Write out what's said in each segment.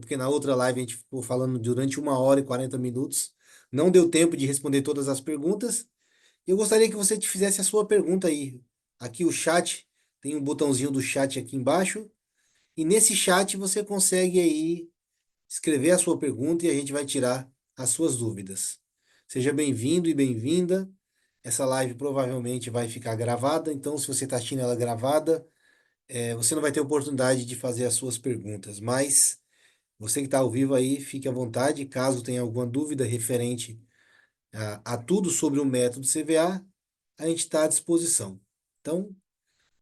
porque na outra live a gente ficou falando durante 1 hora e 40 minutos. Não deu tempo de responder todas as perguntas. Eu gostaria que você te fizesse a sua pergunta aí. Aqui o chat, tem um botãozinho do chat aqui embaixo. E nesse chat você consegue aí escrever a sua pergunta e a gente vai tirar as suas dúvidas. Seja bem-vindo e bem-vinda. Essa live provavelmente vai ficar gravada, então se você está assistindo ela gravada, você não vai ter oportunidade de fazer as suas perguntas, mas você que está ao vivo aí, fique à vontade. Caso tenha alguma dúvida referente a tudo sobre o método CVA, a gente está à disposição. Então,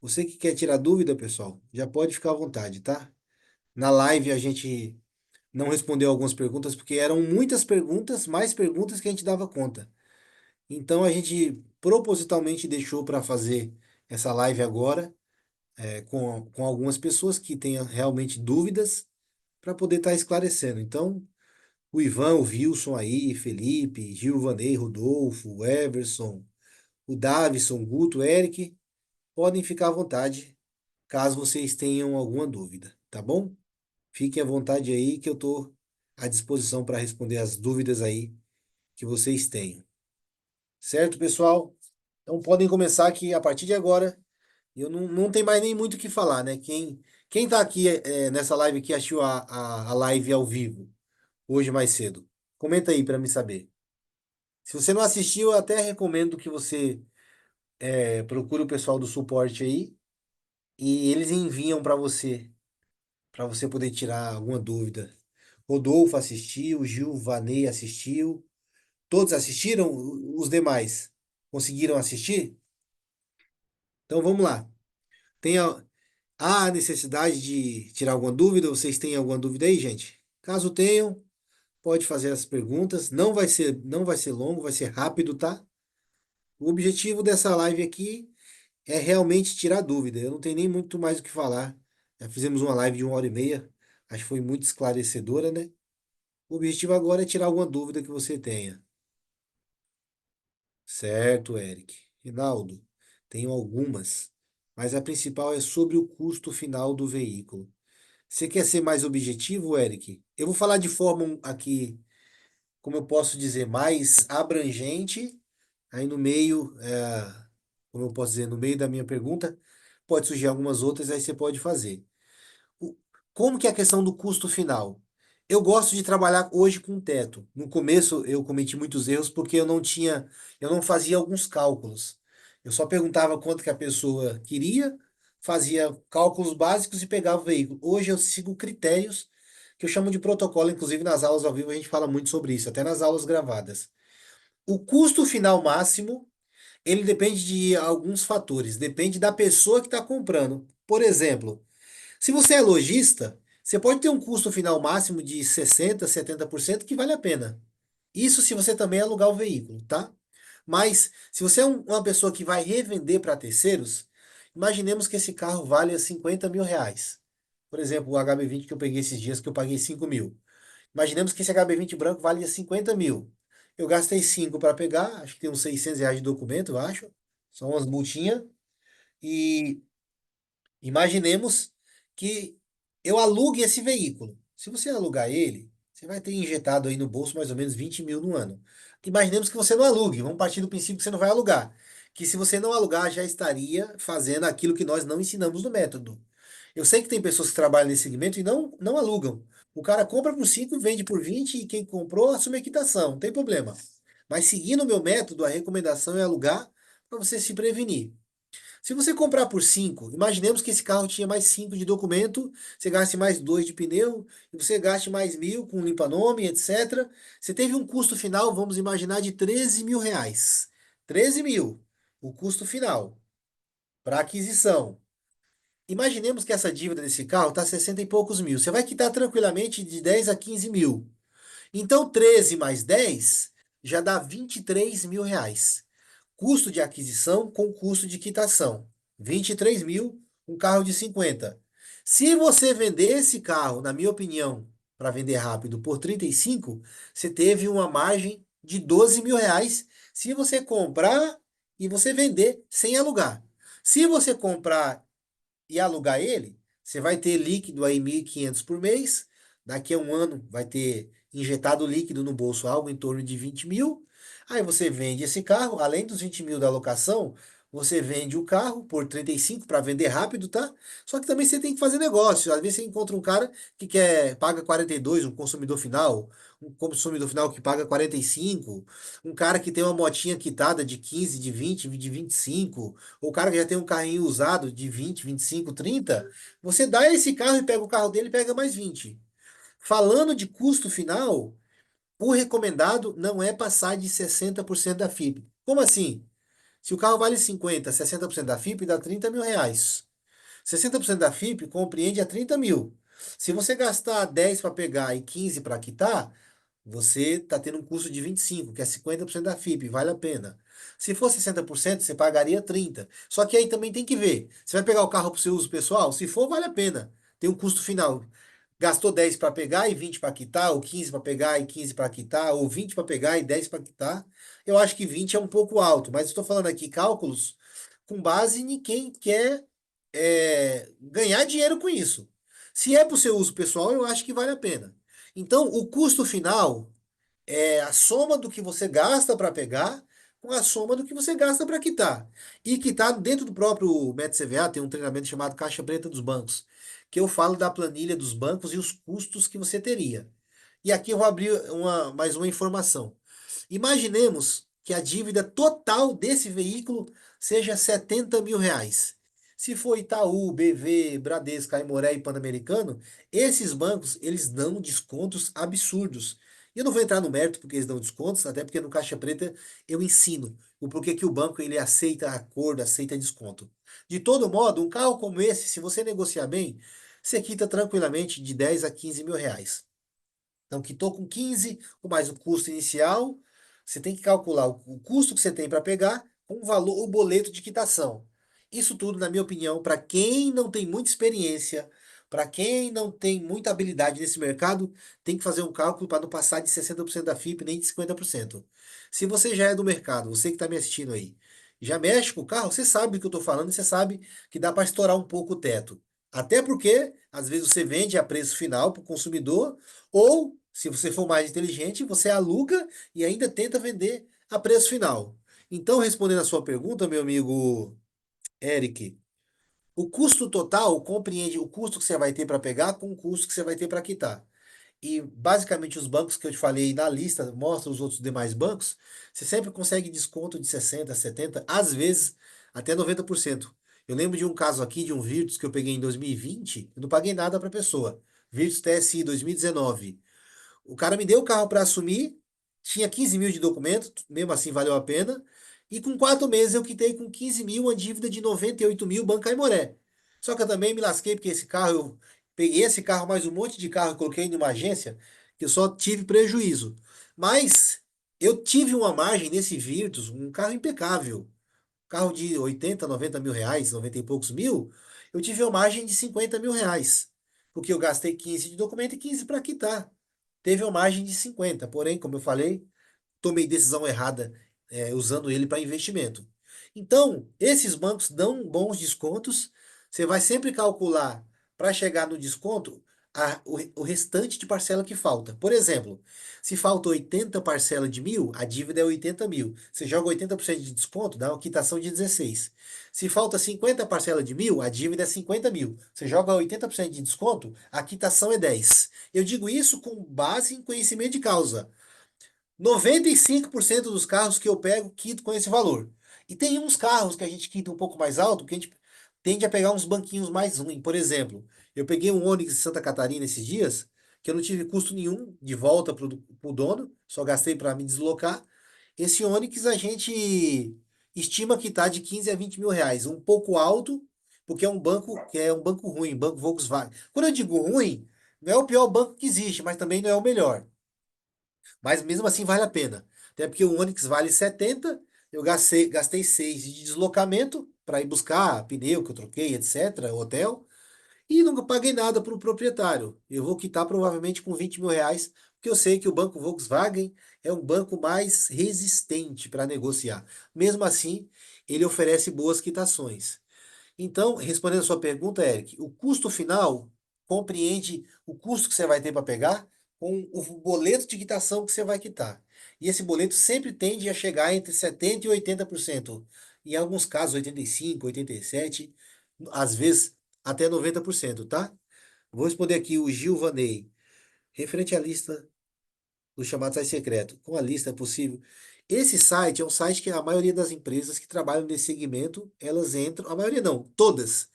você que quer tirar dúvida, pessoal, já pode ficar à vontade, tá? Na live a gente não respondeu algumas perguntas porque eram muitas perguntas, mais perguntas que a gente dava conta. Então a gente propositalmente deixou para fazer essa live agora, com algumas pessoas que tenham realmente dúvidas para poder estar esclarecendo. Então, o Ivan, o Wilson aí, Felipe, Gilvanei, Rodolfo, o Everson, o Davison, Guto, Eric, podem ficar à vontade caso vocês tenham alguma dúvida, tá bom? Fiquem à vontade aí que eu estou à disposição para responder as dúvidas aí que vocês tenham. Certo, pessoal? Então podem começar que a partir de agora eu não tem mais nem muito o que falar, né? Quem tá aqui nessa live que assistiu a live ao vivo hoje mais cedo? Comenta aí para me saber. Se você não assistiu, eu até recomendo que você procure o pessoal do suporte aí e eles enviam para você poder tirar alguma dúvida. Rodolfo assistiu, Gil Vanei assistiu. Todos assistiram? Os demais conseguiram assistir? Então vamos lá. Tem há necessidade de tirar alguma dúvida? Vocês têm alguma dúvida aí, gente? Caso tenham, pode fazer as perguntas. Não vai ser longo, vai ser rápido, tá? O objetivo dessa live aqui é realmente tirar dúvida. Eu não tenho nem muito mais o que falar. Já fizemos uma live de 1 hora e meia. Acho que foi muito esclarecedora, né? O objetivo agora é tirar alguma dúvida que você tenha. Certo, Eric. Rinaldo, tenho algumas, mas a principal é sobre o custo final do veículo. Você quer ser mais objetivo, Eric? Eu vou falar de forma aqui, como eu posso dizer, mais abrangente. Aí no meio, como eu posso dizer, no meio da minha pergunta, pode surgir algumas outras, aí você pode fazer. O- Como que é a questão do custo final? Eu gosto de trabalhar hoje com teto. No começo eu cometi muitos erros porque eu não fazia alguns cálculos. Eu só perguntava quanto que a pessoa queria, fazia cálculos básicos e pegava o veículo. Hoje eu sigo critérios que eu chamo de protocolo, inclusive nas aulas ao vivo a gente fala muito sobre isso, até nas aulas gravadas. O custo final máximo, ele depende de alguns fatores, depende da pessoa que está comprando. Por exemplo, se você é lojista, você pode ter um custo final máximo de 60, 70% que vale a pena. Isso se você também alugar o veículo, tá? Mas se você é uma pessoa que vai revender para terceiros, imaginemos que esse carro vale 50 mil reais. Por exemplo, o HB20 que eu peguei esses dias que eu paguei 5 mil. Imaginemos que esse HB20 branco vale 50 mil. Eu gastei 5 para pegar, acho que tem uns 600 reais de documento, eu acho. São umas multinhas. E imaginemos que eu alugue esse veículo. Se você alugar ele, você vai ter injetado aí no bolso mais ou menos 20 mil no ano. Imaginemos que você não alugue. Vamos partir do princípio que você não vai alugar. Que se você não alugar, já estaria fazendo aquilo que nós não ensinamos no método. Eu sei que tem pessoas que trabalham nesse segmento e não alugam. O cara compra por 5, vende por 20 e quem comprou assume a quitação. Não tem problema. Mas seguindo o meu método, a recomendação é alugar para você se prevenir. Se você comprar por 5, imaginemos que esse carro tinha mais 5 de documento, você gaste mais 2 de pneu, e você gaste mais 1.000 com limpa-nome, etc. Você teve um custo final, vamos imaginar, de 13 mil reais. 13 mil, o custo final, para aquisição. Imaginemos que essa dívida desse carro está 60 e poucos mil. Você vai quitar tranquilamente de 10 a 15 mil. Então, 13 mais 10 já dá 23 mil reais. Custo de aquisição com custo de quitação. 23 mil, um carro de 50. Se você vender esse carro, na minha opinião, para vender rápido, por 35, você teve uma margem de 12 mil reais se você comprar e você vender sem alugar. Se você comprar e alugar ele, você vai ter líquido aí 1.500 por mês, daqui a um ano vai ter injetado líquido no bolso algo em torno de 20 mil. Aí você vende esse carro, além dos 20 mil da locação, você vende o carro por 35 para vender rápido, tá? Só que também você tem que fazer negócio. Às vezes você encontra um cara que paga 42, um consumidor final que paga 45, um cara que tem uma motinha quitada de 15, de 20, de 25, ou o cara que já tem um carrinho usado de 20, 25, 30, você dá esse carro e pega o carro dele e pega mais 20. Falando de custo final, o recomendado não é passar de 60% da FIP. Como assim? Se o carro vale 50, 60% da FIP dá 30 mil reais. 60% da FIP compreende a 30 mil. Se você gastar 10 para pegar e 15 para quitar, você está tendo um custo de 25, que é 50% da FIP, vale a pena. Se for 60%, você pagaria 30. Só que aí também tem que ver. Você vai pegar o carro para o seu uso pessoal? Se for, vale a pena. Tem um custo final. Gastou 10 para pegar e 20 para quitar, ou 15 para pegar e 15 para quitar, ou 20 para pegar e 10 para quitar. Eu acho que 20 é um pouco alto, mas estou falando aqui cálculos com base em quem quer ganhar dinheiro com isso. Se é para o seu uso pessoal, eu acho que vale a pena. Então, o custo final é a soma do que você gasta para pegar com a soma do que você gasta para quitar. E quitar dentro do próprio método CVA tem um treinamento chamado Caixa Preta dos Bancos, que eu falo da planilha dos bancos e os custos que você teria. E aqui eu vou abrir mais uma informação. Imaginemos que a dívida total desse veículo seja 70 mil reais. Se for Itaú, BV, Bradesco, Aimoré e Pan-Americano, esses bancos eles dão descontos absurdos. E eu não vou entrar no mérito porque eles dão descontos, até porque no Caixa Preta eu ensino o porquê que o banco ele aceita acordo, aceita desconto. De todo modo, um carro como esse, se você negociar bem, você quita tranquilamente de 10 a 15 mil reais. Então, quitou com 15, com mais o custo inicial, você tem que calcular o custo que você tem para pegar com o valor, o boleto de quitação. Isso tudo, na minha opinião, para quem não tem muita experiência, para quem não tem muita habilidade nesse mercado, tem que fazer um cálculo para não passar de 60% da FIP, nem de 50%. Se você já é do mercado, você que está me assistindo aí, já mexe com o carro, você sabe do que eu estou falando, você sabe que dá para estourar um pouco o teto. Até porque, às vezes, você vende a preço final para o consumidor, ou, se você for mais inteligente, você aluga e ainda tenta vender a preço final. Então, respondendo a sua pergunta, meu amigo Eric, o custo total compreende o custo que você vai ter para pegar com o custo que você vai ter para quitar. E basicamente os bancos que eu te falei na lista, mostra os outros demais bancos, você sempre consegue desconto de 60, 70, às vezes até 90%. Eu lembro de um caso aqui de um Virtus que eu peguei em 2020, eu não paguei nada para a pessoa. Virtus TSI 2019. O cara me deu o carro para assumir, tinha 15 mil de documento, mesmo assim valeu a pena. E com 4 meses eu quitei com 15 mil uma dívida de 98 mil, Banco Aimoré. Só que eu também me lasquei porque esse carro, eu peguei esse carro mais um monte de carro e coloquei em uma agência que eu só tive prejuízo. Mas eu tive uma margem nesse Virtus, um carro impecável. Carro de 80, 90 mil reais, 90 e poucos mil, eu tive uma margem de 50 mil reais. Porque eu gastei 15 de documento e 15 para quitar. Teve uma margem de 50, porém, como eu falei, tomei decisão errada, usando ele para investimento. Então, esses bancos dão bons descontos. Você vai sempre calcular para chegar no desconto o restante de parcela que falta. Por exemplo, se falta 80 parcela de 1.000, a dívida é 80 mil. Você joga 80% de desconto, dá uma quitação de 16. Se falta 50 parcela de 1.000, a dívida é 50 mil. Você joga 80% de desconto, a quitação é 10. Eu digo isso com base em conhecimento de causa. 95% dos carros que eu pego, quito com esse valor. E tem uns carros que a gente quita um pouco mais alto, que a gente tende a pegar uns banquinhos mais ruins. Por exemplo, eu peguei um Onix de Santa Catarina esses dias, que eu não tive custo nenhum de volta pro dono, só gastei para me deslocar. Esse Onix a gente estima que está de 15 a 20 mil reais, um pouco alto, porque é um banco ruim, banco Volkswagen. Quando eu digo ruim, não é o pior banco que existe, mas também não é o melhor. Mas mesmo assim vale a pena. Até porque o Onix vale 70, eu gastei 6 de deslocamento para ir buscar pneu que eu troquei, etc., hotel, e nunca paguei nada para o proprietário. Eu vou quitar provavelmente com 20 mil reais, porque eu sei que o banco Volkswagen é um banco mais resistente para negociar. Mesmo assim, ele oferece boas quitações. Então, respondendo a sua pergunta, Eric, o custo final compreende o custo que você vai ter para pegar com o boleto de quitação que você vai quitar. E esse boleto sempre tende a chegar entre 70% e 80%. Em alguns casos, 85%, 87%, às vezes até 90%, tá? Vou responder aqui o Gil Vanei, referente à lista do chamado site secreto. Com a lista é possível. Esse site é um site que a maioria das empresas que trabalham nesse segmento, elas entram, a maioria não, todas.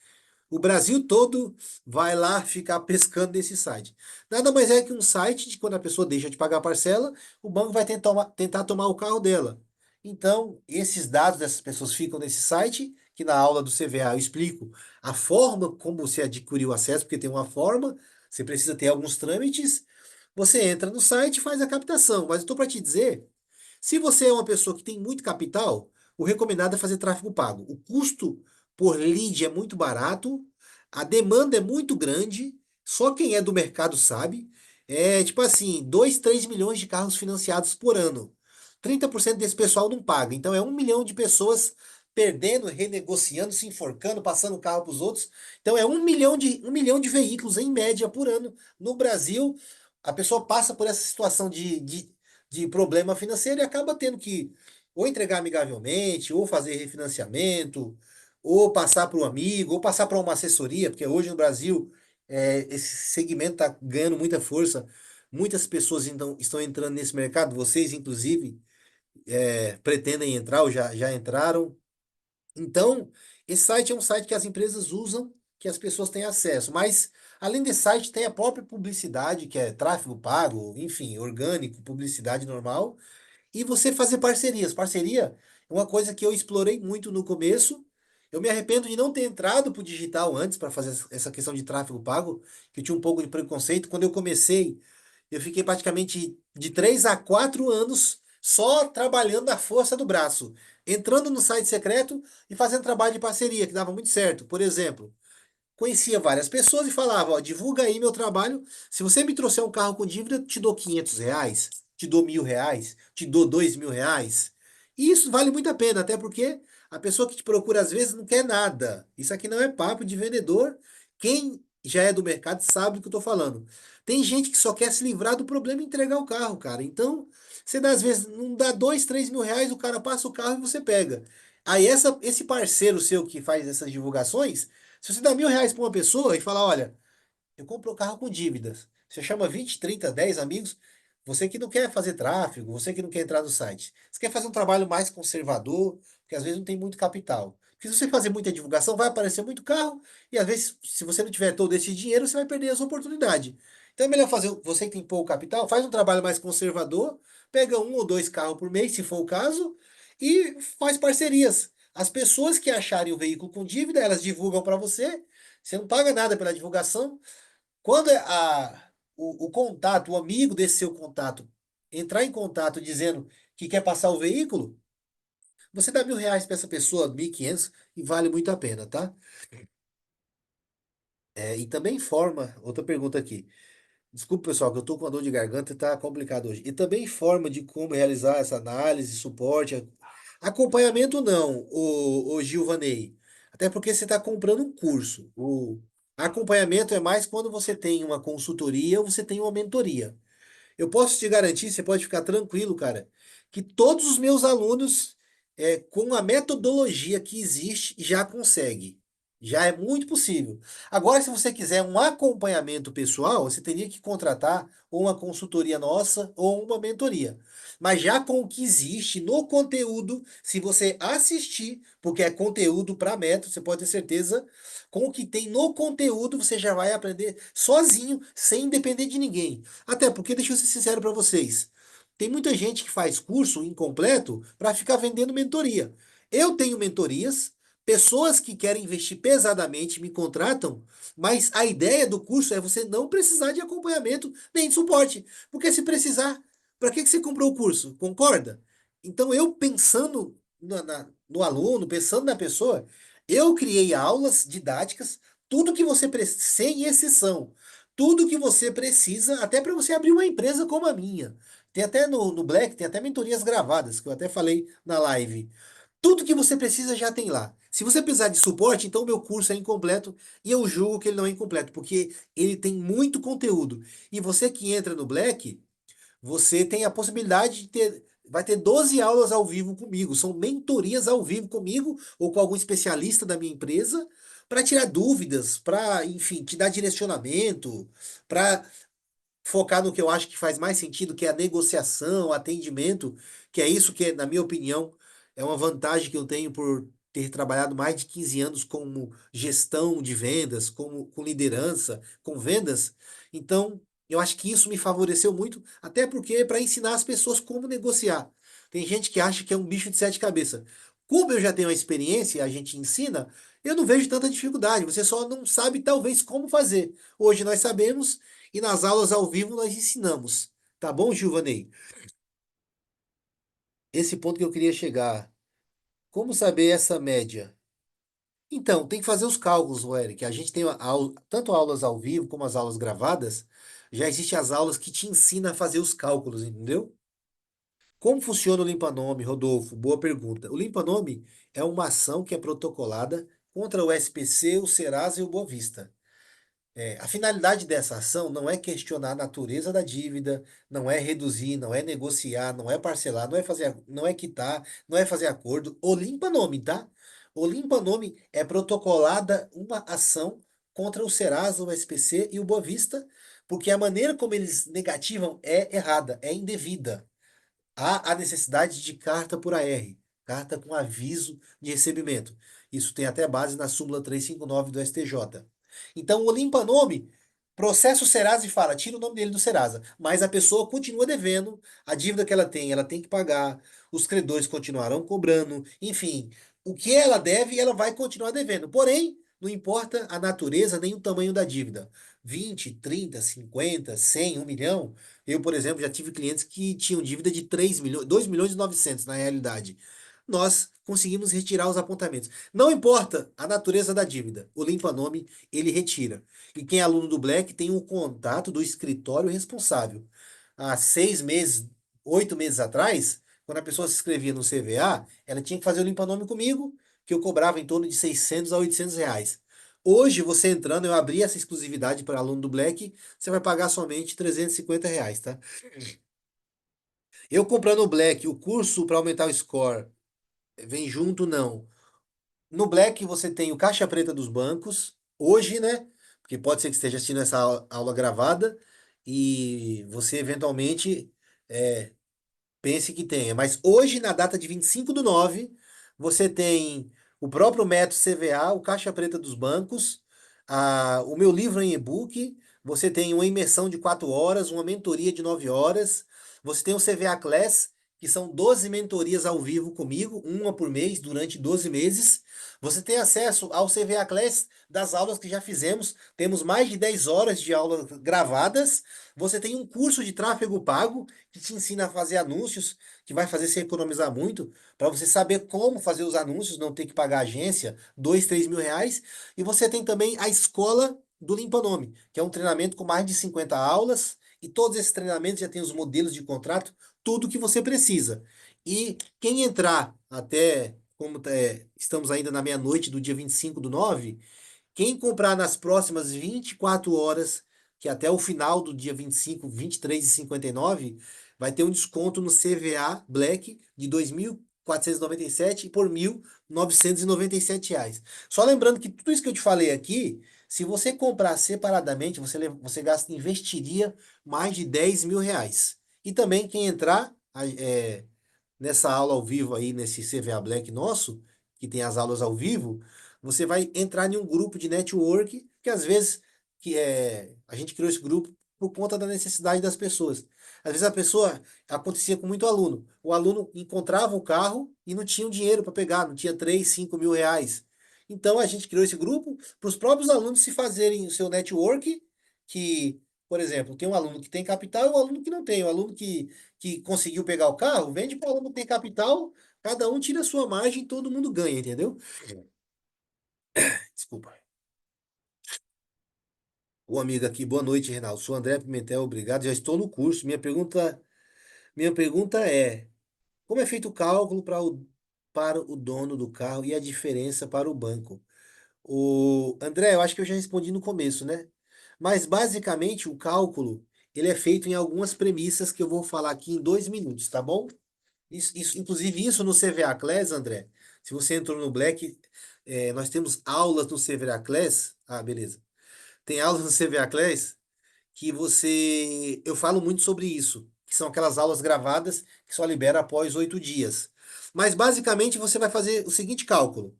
O Brasil todo vai lá ficar pescando nesse site. Nada mais é que um site de quando a pessoa deixa de pagar a parcela, o banco vai tentar tomar o carro dela. Então, esses dados dessas pessoas ficam nesse site, que na aula do CVA eu explico a forma como você adquiriu acesso, porque tem uma forma, você precisa ter alguns trâmites. Você entra no site e faz a captação. Mas eu estou para te dizer, se você é uma pessoa que tem muito capital, o recomendado é fazer tráfego pago. O custo por lead é muito barato, a demanda é muito grande, só quem é do mercado sabe. É tipo assim, 2, 3 milhões de carros financiados por ano. 30% desse pessoal não paga. Então é 1 milhão de pessoas perdendo, renegociando, se enforcando, passando o carro para os outros. Então é 1 milhão de veículos em média por ano no Brasil. A pessoa passa por essa situação de problema financeiro e acaba tendo que ou entregar amigavelmente, ou fazer refinanciamento, ou passar para um amigo, ou passar para uma assessoria, porque hoje no Brasil esse segmento está ganhando muita força. Muitas pessoas então, estão entrando nesse mercado, vocês inclusive pretendem entrar ou já entraram. Então, esse site é um site que as empresas usam, que as pessoas têm acesso. Mas, além desse site, tem a própria publicidade, que é tráfego pago, enfim, orgânico, publicidade normal. E você fazer parcerias. Parceria é uma coisa que eu explorei muito no começo. Eu me arrependo de não ter entrado para o digital antes para fazer essa questão de tráfego pago, que eu tinha um pouco de preconceito. Quando eu comecei, eu fiquei praticamente de 3 a 4 anos só trabalhando a força do braço, entrando no site secreto e fazendo trabalho de parceria, que dava muito certo. Por exemplo, conhecia várias pessoas e falava, ó, divulga aí meu trabalho. Se você me trouxer um carro com dívida, eu te dou R$ 500, te dou R$ 1.000, te dou R$ 2.000. E isso vale muito a pena, até porque a pessoa que te procura às vezes não quer nada. Isso aqui não é papo de vendedor. Quem já é do mercado sabe do que eu tô falando. Tem gente que só quer se livrar do problema e entregar o carro, cara. Então, você dá, às vezes não dá R$ 2, R$ 3.000, o cara passa o carro e você pega. Aí esse parceiro seu que faz essas divulgações, se você dá R$ 1.000 para uma pessoa e fala, olha, eu compro o carro com dívidas. Você chama 20, 30, 10 amigos. Você que não quer fazer tráfego, você que não quer entrar no site. Você quer fazer um trabalho mais conservador, porque às vezes não tem muito capital. Porque se você fazer muita divulgação, vai aparecer muito carro, e às vezes, se você não tiver todo esse dinheiro, você vai perder as oportunidades. Então é melhor fazer, você que tem pouco capital, faz um trabalho mais conservador, pega 1 ou 2 carros por mês, se for o caso, e faz parcerias. As pessoas que acharem o veículo com dívida, elas divulgam para você, você não paga nada pela divulgação, quando o contato, o amigo desse seu contato, entrar em contato dizendo que quer passar o veículo, você dá R$ 1.000 para essa pessoa, 1.500, e vale muito a pena, tá? E também informa, outra pergunta aqui. Desculpa, pessoal, que eu tô com uma dor de garganta e tá complicado hoje. E também informa de como realizar essa análise, suporte, acompanhamento não, o Gilvanei. Até porque você está comprando um curso. O acompanhamento é mais quando você tem uma consultoria ou você tem uma mentoria. Eu posso te garantir, você pode ficar tranquilo, cara, que todos os meus alunos, com a metodologia que existe, já conseguem. Já é muito possível. Agora, se você quiser um acompanhamento pessoal, você teria que contratar ou uma consultoria nossa ou uma mentoria. Mas já com o que existe no conteúdo, se você assistir, porque é conteúdo para método, você pode ter certeza, com o que tem no conteúdo, você já vai aprender sozinho, sem depender de ninguém. Até porque, deixa eu ser sincero para vocês, tem muita gente que faz curso incompleto para ficar vendendo mentoria. Eu tenho mentorias, pessoas que querem investir pesadamente me contratam, mas a ideia do curso é você não precisar de acompanhamento nem de suporte. Porque se precisar, para que você comprou o curso? Concorda? Então, eu pensando no aluno, pensando na pessoa, eu criei aulas didáticas, tudo que você precisa, sem exceção. Tudo que você precisa, até para você abrir uma empresa como a minha. Tem até no Black, tem até mentorias gravadas, que eu até falei na live. Tudo que você precisa já tem lá. Se você precisar de suporte, então o meu curso é incompleto e eu julgo que ele não é incompleto, porque ele tem muito conteúdo. E você que entra no Black, você tem a possibilidade de ter, vai ter 12 aulas ao vivo comigo. São mentorias ao vivo comigo ou com algum especialista da minha empresa para tirar dúvidas, para, enfim, te dar direcionamento, para focar no que eu acho que faz mais sentido, que é a negociação, o atendimento, que é isso que, na minha opinião, é uma vantagem que eu tenho por ter trabalhado mais de 15 anos como gestão de vendas, como com liderança, com vendas. Então, eu acho que isso me favoreceu muito, até porque para ensinar as pessoas como negociar. Tem gente que acha que é um bicho de sete cabeças. Como eu já tenho a experiência e a gente ensina, eu não vejo tanta dificuldade. Você só não sabe, talvez, como fazer. Hoje nós sabemos e nas aulas ao vivo nós ensinamos. Tá bom, Gilvanei? Esse ponto que eu queria chegar. Como saber essa média? Então, tem que fazer os cálculos, o Eric. A gente tem tanto aulas ao vivo como as aulas gravadas. Já existem as aulas que te ensinam a fazer os cálculos, entendeu? Como funciona o limpa-nome, Rodolfo? Boa pergunta. O limpa-nome é uma ação que é protocolada contra o SPC, o Serasa e o Boa Vista. A finalidade dessa ação não é questionar a natureza da dívida, não é reduzir, não é negociar, não é parcelar, não é fazer, não é quitar, não é fazer acordo. O limpa-nome, tá? O limpa-nome é protocolada uma ação contra o Serasa, o SPC e o Boa Vista, porque a maneira como eles negativam é errada, é indevida. Há a necessidade de carta por AR, carta com aviso de recebimento. Isso tem até base na súmula 359 do STJ. Então, o limpa-nome, processa o Serasa e fala, tira o nome dele do Serasa, mas a pessoa continua devendo, a dívida que ela tem que pagar, os credores continuarão cobrando, enfim, o que ela deve, ela vai continuar devendo. Porém, não importa a natureza nem o tamanho da dívida. 20, 30, 50, 100, 1 milhão. Eu, por exemplo, já tive clientes que tinham dívida de 3 milhões, 2 milhões e 900 na realidade. Nós conseguimos retirar os apontamentos. Não importa a natureza da dívida, o limpa-nome ele retira. E quem é aluno do Black tem o contato do escritório responsável. Há 6 meses, 8 meses atrás, quando a pessoa se inscrevia no CVA, ela tinha que fazer o limpa-nome comigo, que eu cobrava em torno de 600 a 800 reais. Hoje, você entrando, eu abri essa exclusividade para aluno do Black, você vai pagar somente 350 reais, tá? Eu comprando o Black, o curso para aumentar o score, vem junto, não. No Black você tem o caixa preta dos bancos, hoje, né? Porque pode ser que esteja assistindo essa aula gravada e você eventualmente é, pense que tenha. Mas hoje, na data de 25/9, você tem o próprio método CVA, o Caixa Preta dos Bancos, o meu livro em e-book, você tem uma imersão de 4 horas, uma mentoria de 9 horas, você tem o CVA Class, que são 12 mentorias ao vivo comigo, uma por mês, durante 12 meses. Você tem acesso ao CVA Class das aulas que já fizemos, temos mais de 10 horas de aulas gravadas. Você tem um curso de tráfego pago, que te ensina a fazer anúncios, que vai fazer você economizar muito, para você saber como fazer os anúncios, não ter que pagar agência, 2, 3 mil reais. E você tem também a escola do Limpa Nome, que é um treinamento com mais de 50 aulas, e todos esses treinamentos já tem os modelos de contrato, tudo que você precisa. E quem entrar até, como estamos ainda na meia-noite do dia 25/9, quem comprar nas próximas 24 horas, que até o final do dia 25, 23,59, vai ter um desconto no CVA Black de 2.497 por 1.997 reais. Só lembrando que tudo isso que eu te falei aqui, se você comprar separadamente, você gasta, investiria mais de 10 mil reais. E também quem entrar nessa aula ao vivo aí, nesse CVA Black nosso, que tem as aulas ao vivo, você vai entrar em um grupo de network, que às vezes a gente criou esse grupo por conta da necessidade das pessoas. Às vezes a pessoa, acontecia com muito aluno, o aluno encontrava o carro e não tinha o dinheiro para pegar, não tinha 3, 5 mil reais. Então a gente criou esse grupo para os próprios alunos se fazerem o seu network, que, por exemplo, tem um aluno que tem capital e um aluno que não tem. O aluno que conseguiu pegar o carro, vende para o aluno que tem capital, cada um tira a sua margem, todo mundo ganha, entendeu? Desculpa. O amigo aqui, boa noite, Reinaldo. Sou André Pimentel, obrigado. Já estou no curso. Minha pergunta é: como é feito o cálculo para o para o dono do carro e a diferença para o banco. O André, eu acho que eu já respondi no começo, né? Mas basicamente o cálculo ele é feito em algumas premissas que eu vou falar aqui em 2 minutos, tá bom? Inclusive isso no CVA Class, André. Se você entrou no Black, nós temos aulas no CVA Class. Ah, beleza. Tem aulas no CVA Class que eu falo muito sobre isso, que são aquelas aulas gravadas que só libera após 8 dias. Mas basicamente você vai fazer o seguinte cálculo: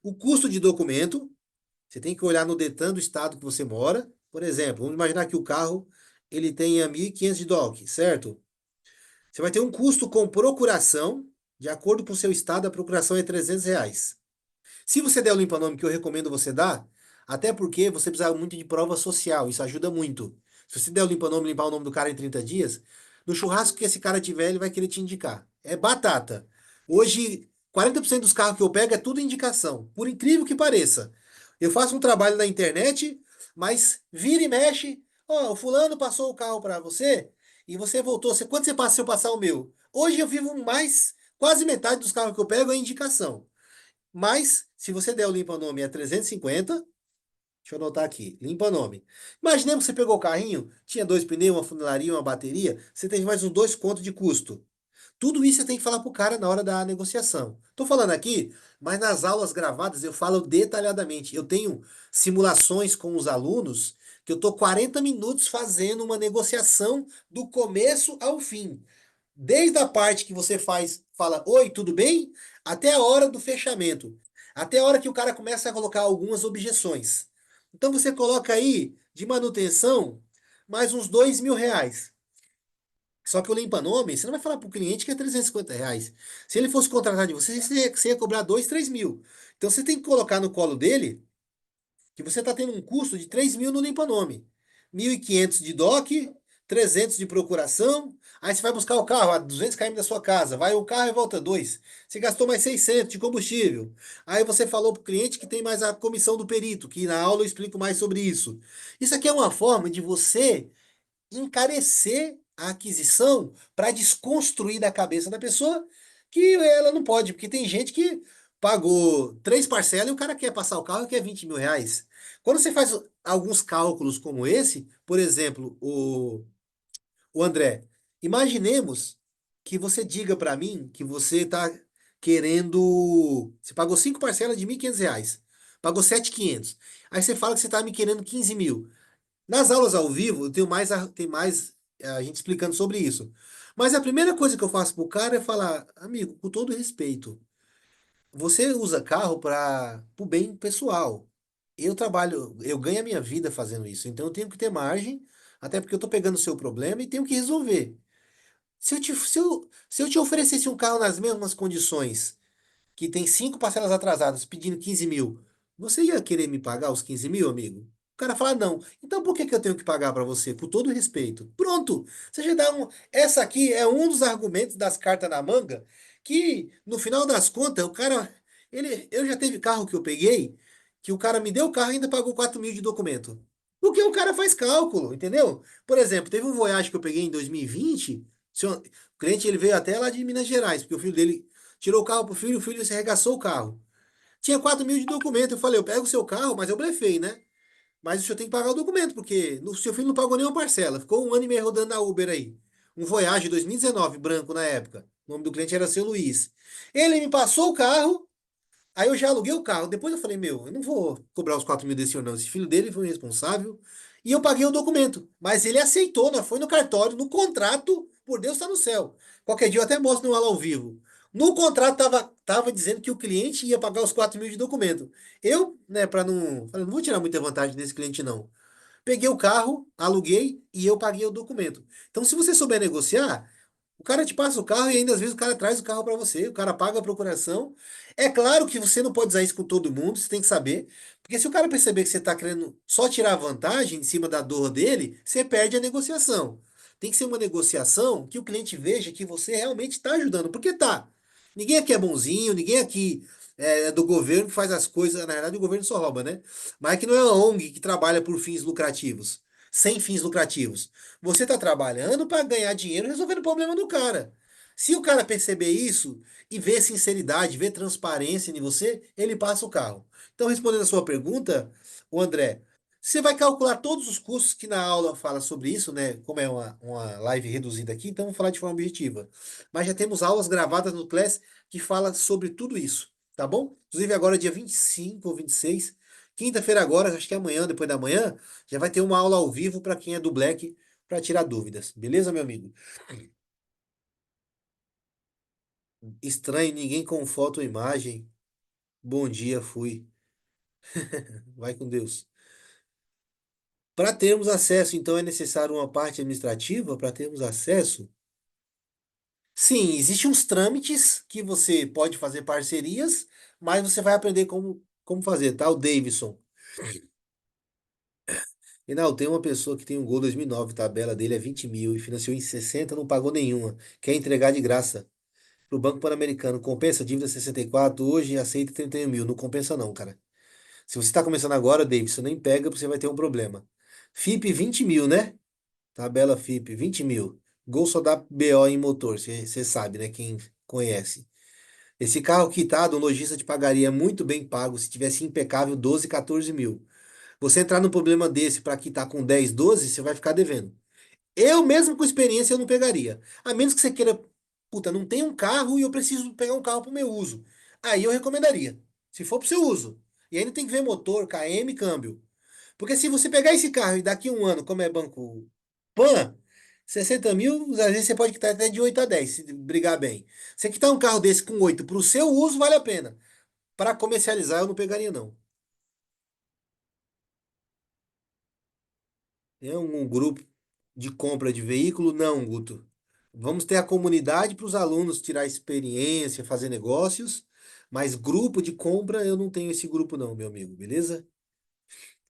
o custo de documento, você tem que olhar no Detran do estado que você mora. Por exemplo, vamos imaginar que o carro ele tenha 1.500 de DOC, certo? Você vai ter um custo com procuração, de acordo com o seu estado, a procuração é R$ 300. Se você der o limpa-nome que eu recomendo você dar, até porque você precisa muito de prova social, isso ajuda muito. Se você der o limpa-nome, limpar o nome do cara em 30 dias, no churrasco que esse cara tiver, ele vai querer te indicar. É batata. Hoje, 40% dos carros que eu pego é tudo indicação, por incrível que pareça. Eu faço um trabalho na internet, mas vira e mexe. Ó, o fulano passou o carro para você e você voltou. Quanto você passa se eu passar o meu? Hoje eu vivo mais, quase metade dos carros que eu pego é indicação. Mas, se você der o limpa-nome a 350, deixa eu anotar aqui, limpa-nome. Imaginemos que você pegou o carrinho, tinha dois pneus, uma funilaria, uma bateria, você tem mais uns 2 contos de custo. Tudo isso você tem que falar pro cara na hora da negociação. Tô falando aqui, mas nas aulas gravadas eu falo detalhadamente. Eu tenho simulações com os alunos que eu tô 40 minutos fazendo uma negociação do começo ao fim. Desde a parte que você fala, oi, tudo bem? Até a hora do fechamento. Até a hora que o cara começa a colocar algumas objeções. Então você coloca aí de manutenção mais uns R$ 2.000. Só que o limpa-nome, você não vai falar para o cliente que é R$ 350. Se ele fosse contratar de você, você ia cobrar 2, 3 mil. Então você tem que colocar no colo dele que você está tendo um custo de 3.000 no limpa-nome. 1.500 de DOC, 300 de procuração. Aí você vai buscar o carro a 200 km da sua casa. Vai o carro e volta 2. Você gastou mais 600 de combustível. Aí você falou para o cliente que tem mais a comissão do perito, que na aula eu explico mais sobre isso. Isso aqui é uma forma de você encarecer a aquisição para desconstruir da cabeça da pessoa que ela não pode, porque tem gente que pagou 3 parcelas e o cara quer passar o carro e quer R$ 20.000. Quando você faz alguns cálculos como esse, por exemplo, o André, imaginemos que você diga para mim que você está querendo. Você pagou 5 parcelas de R$ 1.500, pagou 7.500. Aí você fala que você está me querendo 15 mil. Nas aulas ao vivo, eu tenho mais, tem mais a gente explicando sobre isso. Mas a primeira coisa que eu faço pro cara é falar, amigo, com todo respeito, você usa carro para o bem pessoal. Eu trabalho, eu ganho a minha vida fazendo isso, então eu tenho que ter margem, até porque eu tô pegando o seu problema e tenho que resolver. Se eu te oferecesse um carro nas mesmas condições, que tem 5 parcelas atrasadas pedindo 15 mil, você ia querer me pagar os 15 mil, amigo? O cara fala, não. Então por que que eu tenho que pagar para você? Com todo respeito. Pronto. Você já dá um. Essa aqui é um dos argumentos das cartas na manga que, no final das contas, o cara. Eu já teve carro que eu peguei, que o cara me deu o carro e ainda pagou 4 mil de documento. Porque o cara faz cálculo, entendeu? Por exemplo, teve um Voyage que eu peguei em 2020. O cliente ele veio até lá de Minas Gerais, porque o filho dele tirou o carro pro filho, o filho se arregaçou o carro. Tinha 4 mil de documento. Eu falei, eu pego o seu carro, mas eu blefei, né? Mas o senhor tem que pagar o documento, porque o seu filho não pagou nenhuma parcela. Ficou um ano e meio rodando na Uber aí. Um Voyage 2019, branco na época. O nome do cliente era seu Luiz. Ele me passou o carro, aí eu já aluguei o carro. Depois eu falei, meu, eu não vou cobrar os 4 mil desse senhor, não. Esse filho dele foi o responsável. E eu paguei o documento. Mas ele aceitou, né? Foi no cartório, no contrato, por Deus está no céu. Qualquer dia eu até mostro no aula ao vivo. No contrato tava dizendo que o cliente ia pagar os 4 mil de documento. Eu, né, para não. Falei, não vou tirar muita vantagem desse cliente, não. Peguei o carro, aluguei e eu paguei o documento. Então, se você souber negociar, o cara te passa o carro e ainda às vezes o cara traz o carro para você, o cara paga a procuração. É claro que você não pode usar isso com todo mundo, você tem que saber, porque se o cara perceber que você está querendo só tirar vantagem em cima da dor dele, você perde a negociação. Tem que ser uma negociação que o cliente veja que você realmente está ajudando, porque tá. Ninguém aqui é bonzinho, ninguém aqui é do governo que faz as coisas, na verdade o governo só rouba, né? Mas que não é uma ONG que trabalha por fins lucrativos, sem fins lucrativos. Você está trabalhando para ganhar dinheiro resolvendo o problema do cara. Se o cara perceber isso e ver sinceridade, ver transparência em você, ele passa o carro. Então, respondendo a sua pergunta, o André, você vai calcular todos os custos que na aula fala sobre isso, né? Como é uma live reduzida aqui, então vamos falar de forma objetiva. Mas já temos aulas gravadas no Class que fala sobre tudo isso, tá bom? Inclusive agora dia 25 ou 26, quinta-feira agora, acho que é amanhã, depois da manhã, já vai ter uma aula ao vivo para quem é do Black para tirar dúvidas. Beleza, meu amigo? Estranho, ninguém com foto ou imagem. Bom dia, fui. Vai com Deus. Para termos acesso, então, é necessário uma parte administrativa para termos acesso? Sim, existem uns trâmites que você pode fazer parcerias, mas você vai aprender como fazer, tá? O Davidson. E não, tem uma pessoa que tem um Gol 2009, tabela dele é 20 mil e financiou em 60, não pagou nenhuma. Quer entregar de graça pro Banco Pan-Americano. Compensa dívida 64, hoje aceita 31 mil. Não compensa não, cara. Se você está começando agora, Davidson, nem pega, porque você vai ter um problema. FIP 20 mil, né? Tabela FIP 20 mil. Gol só dá BO em motor, você sabe, né? Quem conhece. Esse carro quitado, o lojista te pagaria muito bem pago se tivesse impecável 12, 14 mil. Você entrar num problema desse para quitar com 10, 12, você vai ficar devendo. Eu mesmo com experiência eu não pegaria. A menos que você queira, puta, não tem um carro e eu preciso pegar um carro para o meu uso. Aí eu recomendaria. Se for para o seu uso. E ainda tem que ver motor, KM, câmbio. Porque se você pegar esse carro e daqui um ano, como é banco Pan, 60 mil, às vezes você pode quitar até de 8 a 10 se brigar bem. Você quitar um carro desse com 8 para o seu uso, vale a pena. Para comercializar, eu não pegaria, não. É um grupo de compra de veículo? Não, Guto. Vamos ter a comunidade para os alunos tirar experiência, fazer negócios, mas grupo de compra eu não tenho esse grupo, não, meu amigo, beleza?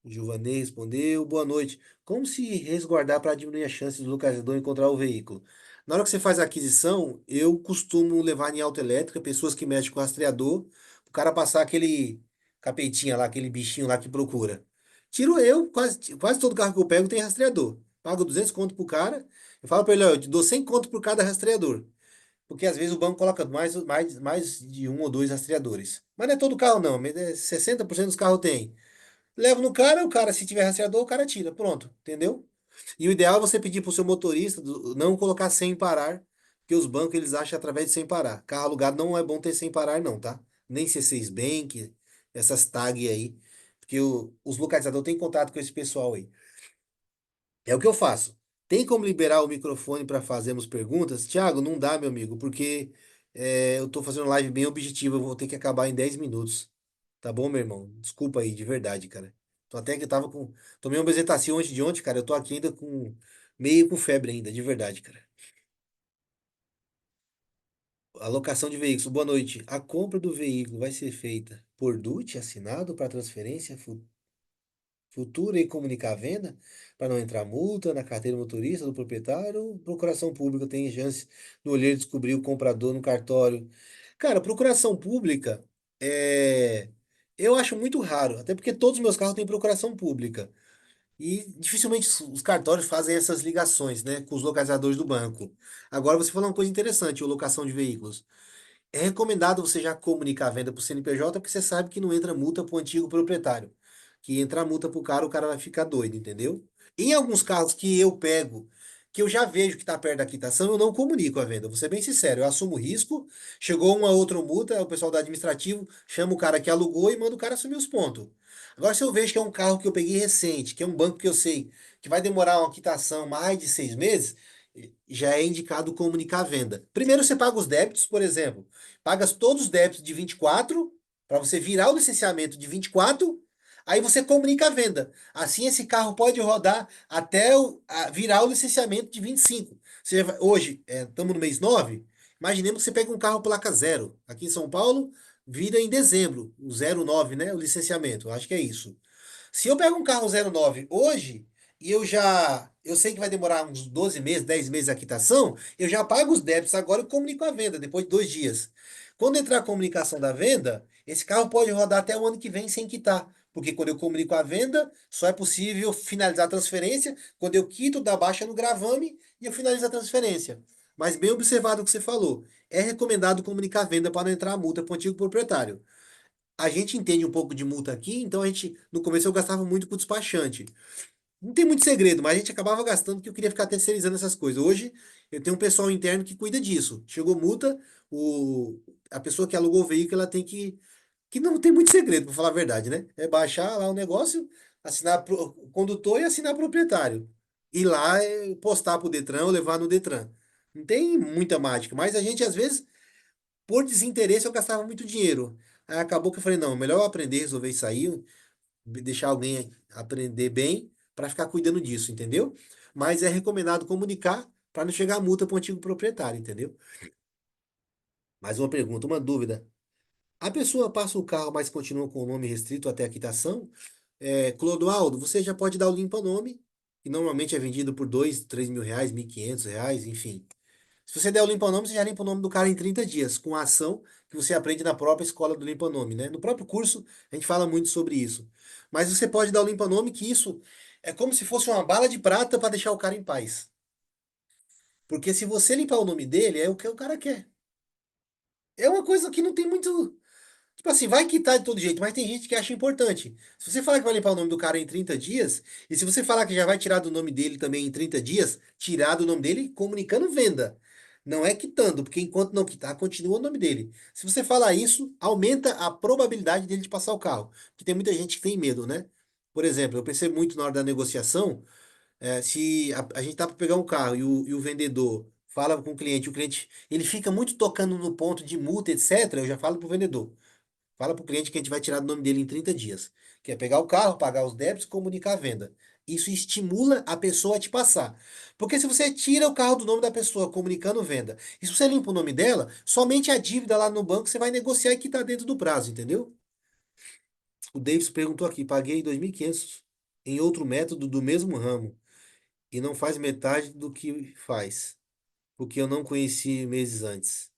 O Giovanni respondeu, boa noite. Como se resguardar para diminuir a chance do localizador encontrar o veículo? Na hora que você faz a aquisição, eu costumo levar em autoelétrica pessoas que mexem com rastreador, o cara passar aquele capetinha lá, aquele bichinho lá que procura. Tiro eu, quase todo carro que eu pego tem rastreador. Pago 200 conto pro cara, eu falo para ele, ó, eu te dou 100 conto por cada rastreador. Porque às vezes o banco coloca mais de um ou dois rastreadores. Mas não é todo carro não, mas 60% dos carros tem. Levo no cara, o cara, se tiver rastreador, o cara tira. Pronto, entendeu? E o ideal é você pedir pro seu motorista não colocar sem parar, porque os bancos eles acham através de sem parar. Carro alugado não é bom ter sem parar, não, tá? Nem C6 Bank, essas tags aí. Porque os localizadores têm contato com esse pessoal aí. É o que eu faço. Tem como liberar o microfone para fazermos perguntas? Tiago, não dá, meu amigo, porque eu tô fazendo live bem objetiva, eu vou ter que acabar em 10 minutos. Tá bom, meu irmão? Desculpa aí, de verdade, cara. Tô até que tava com. Tomei uma bezetacil antes de ontem, cara. Eu tô aqui ainda com. Meio com febre ainda, de verdade, cara. Alocação de veículos. Boa noite. A compra do veículo vai ser feita por DUT, assinado para transferência futura e comunicar a venda, para não entrar multa na carteira motorista do proprietário. Procuração pública tem chance do olheiro descobrir o comprador no cartório. Cara, procuração pública é. Eu acho muito raro, até porque todos os meus carros têm procuração pública. E dificilmente os cartórios fazem essas ligações, né, com os localizadores do banco. Agora você falou uma coisa interessante, a locação de veículos. É recomendado você já comunicar a venda para o CNPJ, porque você sabe que não entra multa para o antigo proprietário. Que entra multa para o cara vai ficar doido, entendeu? Em alguns carros que eu pego, que eu já vejo que está perto da quitação, eu não comunico a venda. Vou ser bem sincero, eu assumo o risco. Chegou uma outra multa, o pessoal do administrativo chama o cara que alugou e manda o cara assumir os pontos. Agora, se eu vejo que é um carro que eu peguei recente, que é um banco que eu sei que vai demorar uma quitação mais de 6 meses, já é indicado comunicar a venda. Primeiro você paga os débitos, por exemplo. Pagas todos os débitos de 24 para você virar o licenciamento de 24, aí você comunica a venda. Assim esse carro pode rodar até virar o licenciamento de 25. Hoje, estamos no mês 9. Imaginemos que você pega um carro placa zero. Aqui em São Paulo, vira em dezembro, o 09, né? O licenciamento. Acho que é isso. Se eu pego um carro 09 hoje e eu sei que vai demorar uns 12 meses, 10 meses a quitação, eu já pago os débitos agora e comunico a venda depois de 2 dias. Quando entrar a comunicação da venda, esse carro pode rodar até o ano que vem sem quitar. Porque quando eu comunico a venda, só é possível finalizar a transferência quando eu quito da baixa no gravame e eu finalizo a transferência. Mas bem observado o que você falou. É recomendado comunicar a venda para não entrar a multa para o antigo proprietário. A gente entende um pouco de multa aqui, então a gente, no começo eu gastava muito com o despachante. Não tem muito segredo, mas a gente acabava gastando porque eu queria ficar terceirizando essas coisas. Hoje eu tenho um pessoal interno que cuida disso. Chegou multa, a pessoa que alugou o veículo, ela tem que não tem muito segredo, para falar a verdade, né? É baixar lá o negócio, assinar o condutor e assinar proprietário. Ir lá postar pro Detran ou levar no Detran. Não tem muita mágica, mas a gente às vezes, por desinteresse, eu gastava muito dinheiro. Aí acabou que eu falei, não, melhor eu aprender, resolver isso aí, deixar alguém aprender bem para ficar cuidando disso, entendeu? Mas é recomendado comunicar para não chegar a multa para o antigo proprietário, entendeu? Mais uma pergunta, uma dúvida. A pessoa passa o carro, mas continua com o nome restrito até a quitação? Clodoaldo, você já pode dar o limpa-nome, que normalmente é vendido por 2, 3 mil reais, R$ 1.500, enfim. Se você der o limpa-nome, você já limpa o nome do cara em 30 dias, com a ação que você aprende na própria escola do limpa-nome, né? No próprio curso, a gente fala muito sobre isso. Mas você pode dar o limpa-nome, que isso é como se fosse uma bala de prata para deixar o cara em paz. Porque se você limpar o nome dele, é o que o cara quer. É uma coisa que não tem muito. Tipo assim, vai quitar de todo jeito, mas tem gente que acha importante. Se você falar que vai limpar o nome do cara em 30 dias, e se você falar que já vai tirar do nome dele também em 30 dias, tirar do nome dele comunicando venda. Não é quitando, porque enquanto não quitar, continua o nome dele. Se você falar isso, aumenta a probabilidade dele de passar o carro. Porque tem muita gente que tem medo, né? Por exemplo, eu percebo muito na hora da negociação, se a gente tá para pegar um carro e o vendedor fala com o cliente ele fica muito tocando no ponto de multa, etc. Eu já falo pro vendedor. Fala pro cliente que a gente vai tirar do nome dele em 30 dias. Que é pegar o carro, pagar os débitos e comunicar a venda. Isso estimula a pessoa a te passar. Porque se você tira o carro do nome da pessoa comunicando venda, e se você limpa o nome dela, somente a dívida lá no banco você vai negociar e que está dentro do prazo, entendeu? O Davis perguntou aqui, paguei 2.500 em outro método do mesmo ramo e não faz metade do que faz, porque eu não conheci meses antes.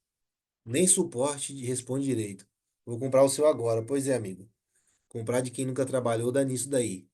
Nem suporte responde direito. Vou comprar o seu agora. Pois é, amigo. Comprar de quem nunca trabalhou dá nisso daí.